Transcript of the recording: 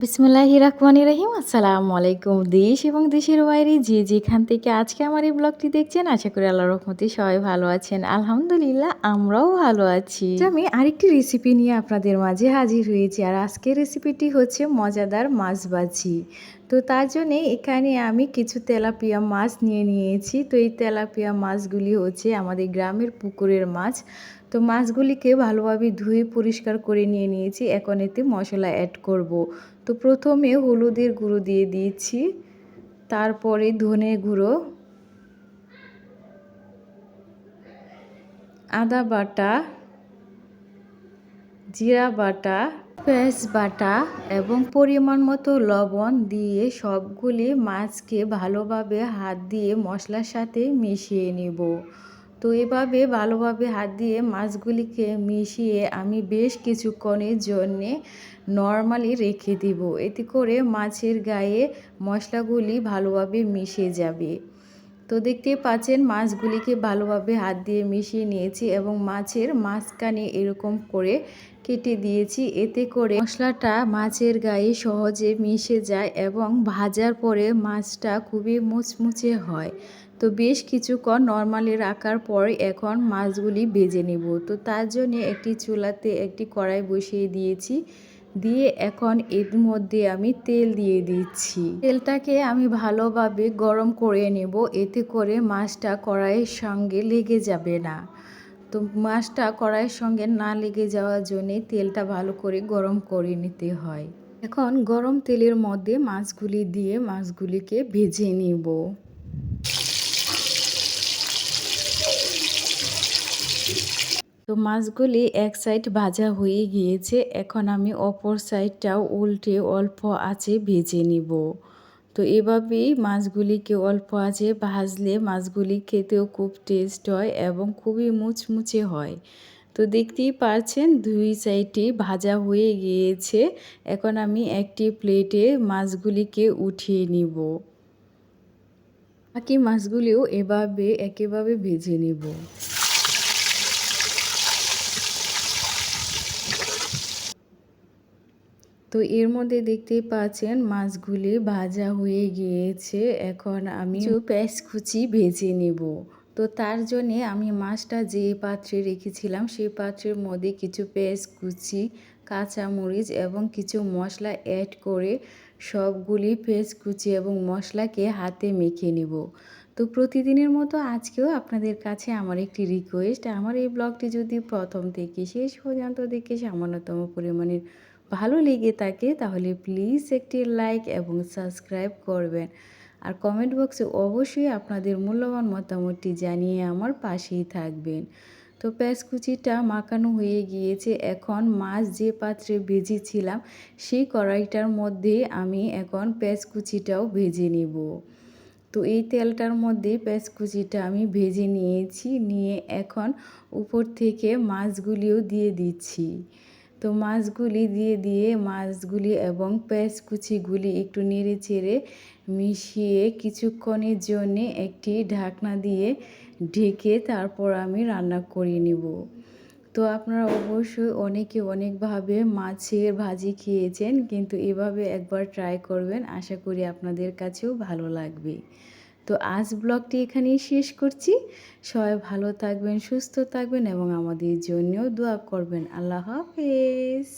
বিসমিল্লাহির রহমানির রহিম। আসসালামু আলাইকুম। দেশ এবং দেশের বাইরে যে যেখান থেকে আজকে আমার এই ব্লগটি দেখছেন, আশা করি আল্লাহর রহমতে সবাই ভালো আছেন। আলহামদুলিল্লাহ, আমরাও ভালো আছি। আমি আরেকটি রেসিপি নিয়ে আপনাদের মাঝে হাজির হয়েছি। আর আজকের রেসিপিটি হচ্ছে মজাদার মাছ ভাজি। তো তার জন্যে এখানে আমি কিছু তেলাপিয়া মাছ নিয়ে নিয়েছি। তো এই তেলাপিয়া মাছগুলি হচ্ছে আমাদের গ্রামের পুকুরের মাছ। তো মাছগুলিকে ভালোভাবে ধুয়ে পরিষ্কার করে নিয়ে নিয়েছি। এখন এতে মশলা অ্যাড করব। তো প্রথমে হলুদের গুঁড়ো দিয়ে দিয়েছি, তারপরে ধনে গুঁড়ো, আদা বাটা, জিরা বাটা, পেঁয়াজ বাটা এবং পরিমাণ মতো লবণ দিয়ে সবগুলি মাছকে ভালোভাবে হাত দিয়ে মশলার সাথে মিশিয়ে নেব। তো এভাবে ভালোভাবে হাত দিয়ে মাছগুলিকে মিশিয়ে আমি বেশ কিছুক্ষণের জন্যে নর্মালি রেখে দিব। এতে করে মাছের গায়ে মশলাগুলি ভালোভাবে মিশে যাবে। তো দেখতে পাচ্ছেন মাছগুলিকে ভালোভাবে হাত দিয়ে মিশিয়ে নিয়েছি এবং মাছের মাঝখানে এরকম করে কেটে দিয়েছি। এতে করে মশলাটা মাছের গায়ে সহজে মিশে যায় এবং ভাজার পরে মাছটা খুবই মুচমুচে হয়। তো বেশ কিছুক্ষণ নর্মালি রাখার পর এখন মাছগুলি ভেজে নেব। তো তার জন্য একটি চুলাতে একটি কড়াই বসিয়ে দিয়েছি, দিয়ে এখন এর মধ্যে আমি তেল দিয়ে দিচ্ছি। তেলটাকে আমি ভালোভাবে গরম করে নেব, এতে করে মাছটা কড়াইয়ের সঙ্গে লেগে যাবে না। তো মাছটা কড়াইয়ের সঙ্গে না লেগে যাওয়ার জন্যে তেলটা ভালো করে গরম করে নিতে হয়। এখন গরম তেলের মধ্যে মাছগুলি দিয়ে মাছগুলিকে ভেজে নেব। তো মাছগুলি এক সাইড ভাজা হয়ে গিয়েছে, এখন আমি অপর সাইডটাও উল্টে অল্প আঁচে ভেজে নিব। তো এভাবেই মাছগুলিকে অল্প আঁচে ভাজলে মাছগুলি খেতেও খুব টেস্ট হয় এবং খুবই মুচমুচে হয়। তো দেখতেই পারছেন দুই সাইডই ভাজা হয়ে গিয়েছে। এখন আমি একটি প্লেটে মাছগুলিকে উঠিয়ে নিব। বাকি মাছগুলিও একেভাবে ভেজে নিব। তো এর মধ্যে দেখতেই পাচ্ছেন মাছগুলি ভাজা হয়ে গিয়েছে। এখন আমি কিছু পেঁয়াজ কুচি ভেজে নেব। তো তার জন্যে আমি মাছটা যে পাত্রে রেখেছিলাম সেই পাত্রের মধ্যে কিছু পেঁয়াজ কুচি, কাঁচামরিচ এবং কিছু মশলা অ্যাড করে সবগুলি পেঁয়াজ কুচি এবং মশলাকে হাতে মেখে নেব। তো প্রতিদিনের মতো আজকেও আপনাদের কাছে আমার একটি রিকোয়েস্ট, আমার এই ব্লগটি যদি প্রথম থেকে শেষ পর্যন্ত দেখে সামান্যতম পরিমাণের ভালো লেগে থাকে তাহলে প্লিজ একটি লাইক এবং সাবস্ক্রাইব করবেন। আর কমেন্ট বক্সে অবশ্যই আপনাদের মূল্যবান মতামতটি জানিয়ে আমার পাশেই থাকবেন। তো পেঁয়াজ কুচিটা মাখানো হয়ে গিয়েছে। এখন মাছ যে পাত্রে ভেজেছিলাম সেই কড়াইটার মধ্যে আমি এখন পেঁয়াজ কুচিটাও ভেজে নেব। তো এই তেলটার মধ্যে পেঁয়াজ কুচিটা আমি ভেজে নিয়েছি, নিয়ে এখন উপর থেকে মাছগুলিও দিয়ে দিচ্ছি। তো মাছগুলি দিয়ে মাছগুলি এবং পেঁয়াজ কুচিগুলি একটু নেড়ে চেড়ে মিশিয়ে কিছুক্ষণের জন্যে একটি ঢাকনা দিয়ে ঢেকে তারপর আমি রান্না করে নেব। তো আপনারা অবশ্যই অনেকে অনেকভাবে মাছের ভাজি খেয়েছেন, কিন্তু এভাবে একবার ট্রাই করবেন, আশা করি আপনাদের কাছেও ভালো লাগবে। তো আজ ব্লগটি এখানেই শেষ করছি। সবাই ভালো থাকবেন, সুস্থ থাকবেন এবং আমাদের জন্যও দোয়া করবেন। আল্লাহ হাফেজ।